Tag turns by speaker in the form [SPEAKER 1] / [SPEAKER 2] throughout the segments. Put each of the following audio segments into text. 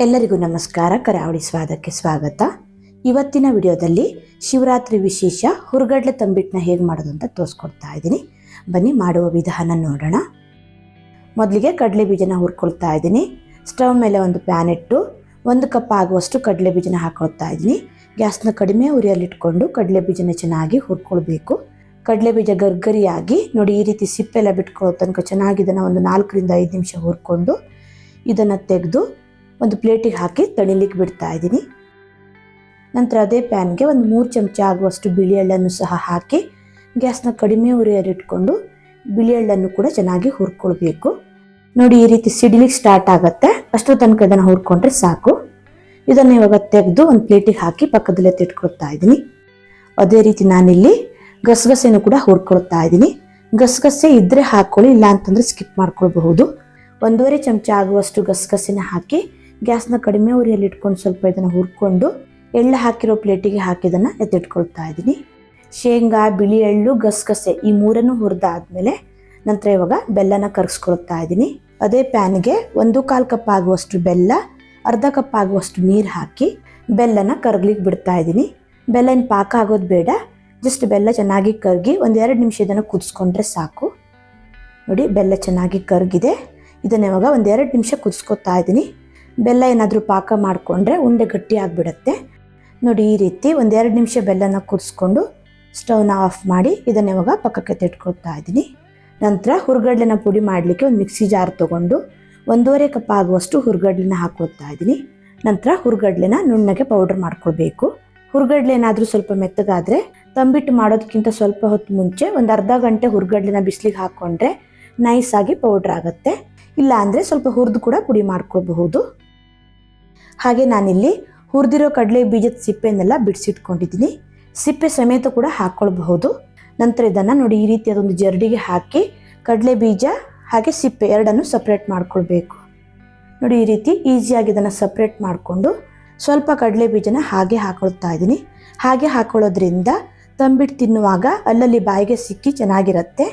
[SPEAKER 1] ಎಲ್ಲರಿಗೂ ನಮಸ್ಕಾರ. ಕರಾವಳಿ ಸ್ವಾದಕ್ಕೆ ಸ್ವಾಗತ. ಇವತ್ತಿನ ವಿಡಿಯೋದಲ್ಲಿ ಶಿವರಾತ್ರಿ ವಿಶೇಷ ಹುರ್ಗಡ್ಲೆ ತಂಬಿಟ್ಟನ್ನ ಹೇಗೆ ಮಾಡೋದು ಅಂತ ತೋರಿಸ್ಕೊಡ್ತಾ ಇದ್ದೀನಿ. ಬನ್ನಿ ಮಾಡುವ ವಿಧಾನ ನೋಡೋಣ. ಮೊದಲಿಗೆ ಕಡಲೆ ಬೀಜನ ಹುರ್ಕೊಳ್ತಾ ಇದ್ದೀನಿ. ಸ್ಟವ್ ಮೇಲೆ ಒಂದು ಪ್ಯಾನ್ ಇಟ್ಟು 1 ಕಪ್ ಆಗುವಷ್ಟು ಕಡಲೆ ಬೀಜನ ಹಾಕೊಳ್ತಾ ಇದ್ದೀನಿ. ಗ್ಯಾಸ್ನ ಕಡಿಮೆ ಉರಿಯಲ್ಲಿಟ್ಕೊಂಡು ಕಡಲೆ ಬೀಜನ ಚೆನ್ನಾಗಿ ಹುರ್ಕೊಳ್ಬೇಕು. ಕಡಲೆ ಬೀಜ ಗರ್ಗರಿಯಾಗಿ ನೋಡಿ ಈ ರೀತಿ ಸಿಪ್ಪೆಲ್ಲ ಬಿಟ್ಕೊಳ್ಳೋ ತನಕ ಚೆನ್ನಾಗಿ ಇದನ್ನು ಒಂದು 4 ರಿಂದ 5 ನಿಮಿಷ ಹುರ್ಕೊಂಡು ಇದನ್ನು ತೆಗೆದು ಒಂದು ಪ್ಲೇಟಿಗೆ ಹಾಕಿ ತಣಿಲಿಕ್ಕೆ ಬಿಡ್ತಾ ಇದ್ದೀನಿ. ನಂತರ ಅದೇ ಪ್ಯಾನ್ಗೆ ಒಂದು 3 ಚಮಚ ಆಗುವಷ್ಟು ಬಿಳಿ ಎಳ್ಳನ್ನು ಸಹ ಹಾಕಿ ಗ್ಯಾಸ್ನ ಕಡಿಮೆ ಉರಿಯಲ್ಲಿಟ್ಕೊಂಡು ಬಿಳಿ ಎಳ್ಳನ್ನು ಕೂಡ ಚೆನ್ನಾಗಿ ಹುರ್ಕೊಳ್ಬೇಕು. ನೋಡಿ ಈ ರೀತಿ ಸಿಡಿಲಿಕ್ಕೆ ಸ್ಟಾರ್ಟ್ ಆಗುತ್ತೆ, ಅಷ್ಟು ತನಕ ಇದನ್ನು ಹುರ್ಕೊಂಡ್ರೆ ಸಾಕು. ಇದನ್ನು ಇವಾಗ ತೆಗೆದು ಒಂದು ಪ್ಲೇಟಿಗೆ ಹಾಕಿ ಪಕ್ಕದಲ್ಲೇ ತಿಟ್ಕೊಳ್ತಾ ಇದ್ದೀನಿ. ಅದೇ ರೀತಿ ನಾನಿಲ್ಲಿ ಗಸಗಸೆನೂ ಕೂಡ ಹುರ್ಕೊಳ್ತಾ ಇದ್ದೀನಿ. ಗಸಗಸೆ ಇದ್ದರೆ ಹಾಕ್ಕೊಳ್ಳಿ, ಇಲ್ಲ ಅಂತಂದರೆ ಸ್ಕಿಪ್ ಮಾಡ್ಕೊಳ್ಬಹುದು. 1.5 ಚಮಚ ಆಗುವಷ್ಟು ಗಸಗಸೆನ ಹಾಕಿ ಗ್ಯಾಸ್ನ ಕಡಿಮೆ ಉರಿಯಲ್ಲಿ ಇಟ್ಕೊಂಡು ಸ್ವಲ್ಪ ಇದನ್ನು ಹುರ್ಕೊಂಡು ಎಳ್ಳು ಹಾಕಿರೋ ಪ್ಲೇಟಿಗೆ ಹಾಕಿ ಇದನ್ನು ಎತ್ತಿಟ್ಕೊಳ್ತಾ ಇದ್ದೀನಿ. ಶೇಂಗಾ, ಬಿಳಿ ಎಳ್ಳು, ಗಸಗಸೆ ಈ ಮೂರನ್ನು ಹುರಿದಾದ್ಮೇಲೆ ನಂತರ ಇವಾಗ ಬೆಲ್ಲನ ಕರಗಿಸ್ಕೊಳ್ತಾ ಇದ್ದೀನಿ. ಅದೇ ಪ್ಯಾನ್ಗೆ 1/4 ಕಪ್ ಆಗುವಷ್ಟು ಬೆಲ್ಲ, ಅರ್ಧ ಕಪ್ ಆಗುವಷ್ಟು ನೀರು ಹಾಕಿ ಬೆಲ್ಲನ ಕರಗ್ಲಿಕ್ಕೆ ಬಿಡ್ತಾ ಇದ್ದೀನಿ. ಬೆಲ್ಲ ಏನು ಪಾಕ ಆಗೋದು ಬೇಡ, ಜಸ್ಟ್ ಬೆಲ್ಲ ಚೆನ್ನಾಗಿ ಕರಗಿ 1-2 ನಿಮಿಷ ಇದನ್ನು ಕುದಿಸ್ಕೊಂಡ್ರೆ ಸಾಕು. ನೋಡಿ ಬೆಲ್ಲ ಚೆನ್ನಾಗಿ ಕರಗಿದೆ. ಇದನ್ನು ಇವಾಗ 1-2 ನಿಮಿಷ ಕುದಿಸ್ಕೊತಾ ಇದ್ದೀನಿ. ಬೆಲ್ಲ ಏನಾದರೂ ಪಾಕ ಮಾಡಿಕೊಂಡ್ರೆ ಉಂಡೆ ಗಟ್ಟಿ ಆಗಿಬಿಡುತ್ತೆ. ನೋಡಿ ಈ ರೀತಿ 1-2 ನಿಮಿಷ ಬೆಲ್ಲನ ಕುದಿಸ್ಕೊಂಡು ಸ್ಟವ್ನ ಆಫ್ ಮಾಡಿ ಇದನ್ನು ಇವಾಗ ಪಕ್ಕಕ್ಕೆ ತೆಟ್ಕೊಳ್ತಾ ಇದ್ದೀನಿ. ನಂತರ ಹುರ್ಗಡ್ಲೆನ ಪುಡಿ ಮಾಡಲಿಕ್ಕೆ ಒಂದು ಮಿಕ್ಸಿ ಜಾರ್ ತೊಗೊಂಡು 1.5 ಕಪ್ ಆಗುವಷ್ಟು ಹುರ್ಗಡ್ಲೆನ ಹಾಕ್ಕೊಳ್ತಾ ಇದ್ದೀನಿ. ನಂತರ ಹುರ್ಗಡ್ಲೆನ ನುಣ್ಣಗೆ ಪೌಡರ್ ಮಾಡ್ಕೊಳ್ಬೇಕು. ಹುರ್ಗಡ್ಲೆ ಏನಾದರೂ ಸ್ವಲ್ಪ ಮೆತ್ತಗಾದರೆ ತಂಬಿಟ್ಟು ಮಾಡೋದಕ್ಕಿಂತ ಸ್ವಲ್ಪ ಹೊತ್ತು ಮುಂಚೆ ಒಂದು ಅರ್ಧ ಗಂಟೆ ಹುರ್ಗಡ್ಲೆನ ಬಿಸಿಲಿಗೆ ಹಾಕ್ಕೊಂಡ್ರೆ ನೈಸಾಗಿ ಪೌಡ್ರ್ ಆಗುತ್ತೆ. ಇಲ್ಲ ಅಂದರೆ ಸ್ವಲ್ಪ ಹುರಿದು ಕೂಡ ಪುಡಿ ಮಾಡ್ಕೊಳ್ಬಹುದು. ಹಾಗೆ ನಾನಿಲ್ಲಿ ಹುರಿದಿರೋ ಕಡಲೆ ಬೀಜದ ಸಿಪ್ಪೆನೆಲ್ಲ ಬಿಡಿಸಿಟ್ಕೊಂಡಿದ್ದೀನಿ. ಸಿಪ್ಪೆ ಸಮೇತ ಕೂಡ ಹಾಕ್ಕೊಳ್ಬಹುದು. ನಂತರ ಇದನ್ನು ನೋಡಿ ಈ ರೀತಿ ಅದೊಂದು ಜರಡಿಗೆ ಹಾಕಿ ಕಡಲೆ ಬೀಜ ಹಾಗೆ ಸಿಪ್ಪೆ ಎರಡನ್ನು ಸಪ್ರೇಟ್ ಮಾಡ್ಕೊಳ್ಬೇಕು. ನೋಡಿ ಈ ರೀತಿ ಈಸಿಯಾಗಿ ಇದನ್ನು ಸಪ್ರೇಟ್ ಮಾಡಿಕೊಂಡು ಸ್ವಲ್ಪ ಕಡಲೆ ಬೀಜನ ಹಾಗೆ ಹಾಕೊಳ್ತಾ ಇದ್ದೀನಿ. ಹಾಗೆ ಹಾಕೊಳ್ಳೋದ್ರಿಂದ ತಂಬಿಟ್ಟು ತಿನ್ನುವಾಗ ಅಲ್ಲಲ್ಲಿ ಬಾಯಿಗೆ ಸಿಕ್ಕಿ ಚೆನ್ನಾಗಿರುತ್ತೆ.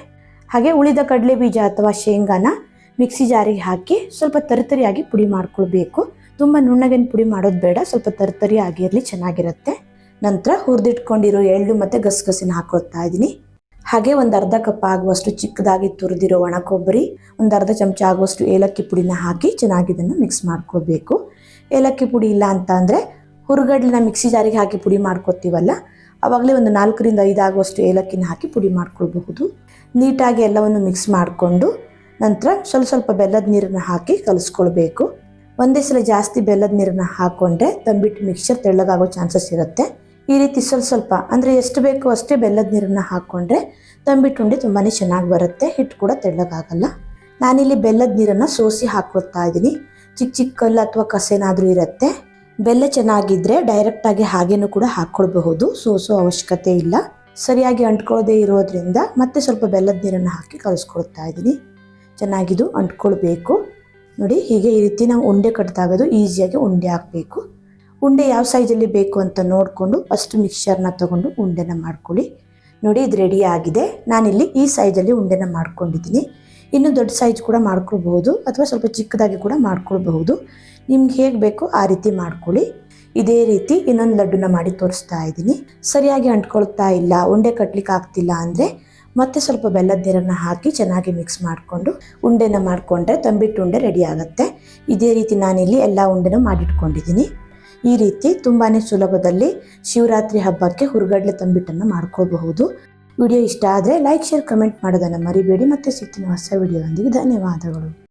[SPEAKER 1] ಹಾಗೆ ಉಳಿದ ಕಡಲೆ ಬೀಜ ಅಥವಾ ಶೇಂಗಾನ ಮಿಕ್ಸಿ ಜಾರಿಗೆ ಹಾಕಿ ಸ್ವಲ್ಪ ತರಿತರಿಯಾಗಿ ಪುಡಿ ಮಾಡ್ಕೊಳ್ಬೇಕು. ತುಂಬ ನುಣ್ಣಗೇನು ಪುಡಿ ಮಾಡೋದು ಬೇಡ, ಸ್ವಲ್ಪ ತರಿತರಿ ಆಗಿರಲಿ, ಚೆನ್ನಾಗಿರುತ್ತೆ. ನಂತರ ಹುರಿದಿಟ್ಕೊಂಡಿರೋ ಎಳ್ಳು ಮತ್ತು ಗಸಗಸೆನ ಹಾಕೊಳ್ತಾ ಇದ್ದೀನಿ. ಹಾಗೆ ಒಂದು ಅರ್ಧ ಕಪ್ ಆಗುವಷ್ಟು ಚಿಕ್ಕದಾಗಿ ತುರಿದಿರೋ ಒಣ ಕೊಬ್ಬರಿ, ಒಂದು ಅರ್ಧ ಚಮಚ ಆಗುವಷ್ಟು ಏಲಕ್ಕಿ ಪುಡಿನ ಹಾಕಿ ಚೆನ್ನಾಗಿ ಇದನ್ನು ಮಿಕ್ಸ್ ಮಾಡ್ಕೊಳ್ಬೇಕು. ಏಲಕ್ಕಿ ಪುಡಿ ಇಲ್ಲ ಅಂತ ಅಂದರೆ ಹುರುಗಡ್ಲೆನ ಮಿಕ್ಸಿ ಜಾರಿಗೆ ಹಾಕಿ ಪುಡಿ ಮಾಡ್ಕೊತೀವಲ್ಲ, ಆವಾಗಲೇ ಒಂದು 4 ರಿಂದ 5 ಆಗುವಷ್ಟು ಏಲಕ್ಕಿನ ಹಾಕಿ ಪುಡಿ ಮಾಡ್ಕೊಳ್ಬಹುದು. ನೀಟಾಗಿ ಎಲ್ಲವನ್ನು ಮಿಕ್ಸ್ ಮಾಡಿಕೊಂಡು ನಂತರ ಸ್ವಲ್ಪ ಬೆಲ್ಲದ ನೀರನ್ನು ಹಾಕಿ ಕಲಿಸ್ಕೊಳ್ಬೇಕು. ಒಂದೇ ಸಲ ಜಾಸ್ತಿ ಬೆಲ್ಲದ ನೀರನ್ನು ಹಾಕ್ಕೊಂಡ್ರೆ ತಂಬಿಟ್ಟು ಮಿಕ್ಸ್ಚರ್ ತೆಳ್ಳಗಾಗೋ ಚಾನ್ಸಸ್ ಇರುತ್ತೆ. ಈ ರೀತಿ ಸ್ವಲ್ಪ ಅಂದರೆ ಎಷ್ಟು ಬೇಕೋ ಅಷ್ಟೇ ಬೆಲ್ಲದ ನೀರನ್ನು ಹಾಕ್ಕೊಂಡ್ರೆ ತಂಬಿಟ್ಟು ಉಂಡೆ ತುಂಬಾ ಚೆನ್ನಾಗಿ ಬರುತ್ತೆ, ಹಿಟ್ಟು ಕೂಡ ತೆಳ್ಳಗಾಗಲ್ಲ. ನಾನಿಲ್ಲಿ ಬೆಲ್ಲದ ನೀರನ್ನು ಸೋಸಿ ಹಾಕ್ಕೊಳ್ತಾ ಇದ್ದೀನಿ. ಚಿಕ್ಕ ಕಲ್ಲು ಅಥವಾ ಕಸೇನಾದರೂ ಇರುತ್ತೆ. ಬೆಲ್ಲ ಚೆನ್ನಾಗಿದ್ದರೆ ಡೈರೆಕ್ಟಾಗಿ ಹಾಗೇನೂ ಕೂಡ ಹಾಕ್ಕೊಳ್ಬಹುದು, ಸೋಸೋ ಅವಶ್ಯಕತೆ ಇಲ್ಲ. ಸರಿಯಾಗಿ ಅಂಟ್ಕೊಳ್ಳೋದೇ ಇರೋದ್ರಿಂದ ಮತ್ತೆ ಸ್ವಲ್ಪ ಬೆಲ್ಲದ ನೀರನ್ನು ಹಾಕಿ ಕಲಿಸ್ಕೊಳ್ತಾ ಇದ್ದೀನಿ. ಚೆನ್ನಾಗಿದು ಅಂಟ್ಕೊಳ್ಬೇಕು. ನೋಡಿ ಹೀಗೆ ಈ ರೀತಿ ನಾವು ಉಂಡೆ ಕಟ್ಟಿದಾಗದು ಈಸಿಯಾಗಿ ಉಂಡೆ ಹಾಕಬೇಕು. ಉಂಡೆ ಯಾವ ಸೈಜಲ್ಲಿ ಬೇಕು ಅಂತ ನೋಡಿಕೊಂಡು ಅಷ್ಟು ಮಿಕ್ಸ್ಚರ್ನ ತೊಗೊಂಡು ಉಂಡೆನ ಮಾಡ್ಕೊಳ್ಳಿ. ನೋಡಿ ಇದು ರೆಡಿ ಆಗಿದೆ. ನಾನಿಲ್ಲಿ ಈ ಸೈಜಲ್ಲಿ ಉಂಡೆನ ಮಾಡ್ಕೊಂಡಿದ್ದೀನಿ. ಇನ್ನು ದೊಡ್ಡ ಸೈಜ್ ಕೂಡ ಮಾಡ್ಕೊಳ್ಬಹುದು ಅಥವಾ ಸ್ವಲ್ಪ ಚಿಕ್ಕದಾಗಿ ಕೂಡ ಮಾಡ್ಕೊಳ್ಬಹುದು. ನಿಮ್ಗೆ ಹೇಗೆ ಬೇಕೋ ಆ ರೀತಿ ಮಾಡ್ಕೊಳ್ಳಿ. ಇದೇ ರೀತಿ ಇನ್ನೊಂದು ಲಡ್ಡುನ ಮಾಡಿ ತೋರಿಸ್ತಾ ಇದ್ದೀನಿ. ಸರಿಯಾಗಿ ಅಂಟ್ಕೊಳ್ತಾ ಇಲ್ಲ, ಉಂಡೆ ಕಟ್ಲಿಕ್ಕೆ ಆಗ್ತಿಲ್ಲ ಅಂದರೆ ಮತ್ತೆ ಸ್ವಲ್ಪ ಬೆಲ್ಲದ ನೀರನ್ನು ಹಾಕಿ ಚೆನ್ನಾಗಿ ಮಿಕ್ಸ್ ಮಾಡಿಕೊಂಡು ಉಂಡೆನ ಮಾಡಿಕೊಂಡ್ರೆ ತಂಬಿಟ್ಟು ಉಂಡೆ ರೆಡಿ ಆಗುತ್ತೆ. ಇದೇ ರೀತಿ ನಾನಿಲ್ಲಿ ಎಲ್ಲ ಉಂಡೆನೂ ಮಾಡಿಟ್ಕೊಂಡಿದ್ದೀನಿ. ಈ ರೀತಿ ತುಂಬಾ ಸುಲಭದಲ್ಲಿ ಶಿವರಾತ್ರಿ ಹಬ್ಬಕ್ಕೆ ಹುರ್ಗಡ್ಲೆ ತಂಬಿಟ್ಟನ್ನು ಮಾಡ್ಕೊಳ್ಬಹುದು. ವಿಡಿಯೋ ಇಷ್ಟ ಆದರೆ ಲೈಕ್, ಶೇರ್, ಕಮೆಂಟ್ ಮಾಡೋದನ್ನು ಮರಿಬೇಡಿ. ಮತ್ತೆ ಸಿಗ್ತೀನಿ ಹೊಸ ವಿಡಿಯೋದೊಂದಿಗೆ. ಧನ್ಯವಾದಗಳು.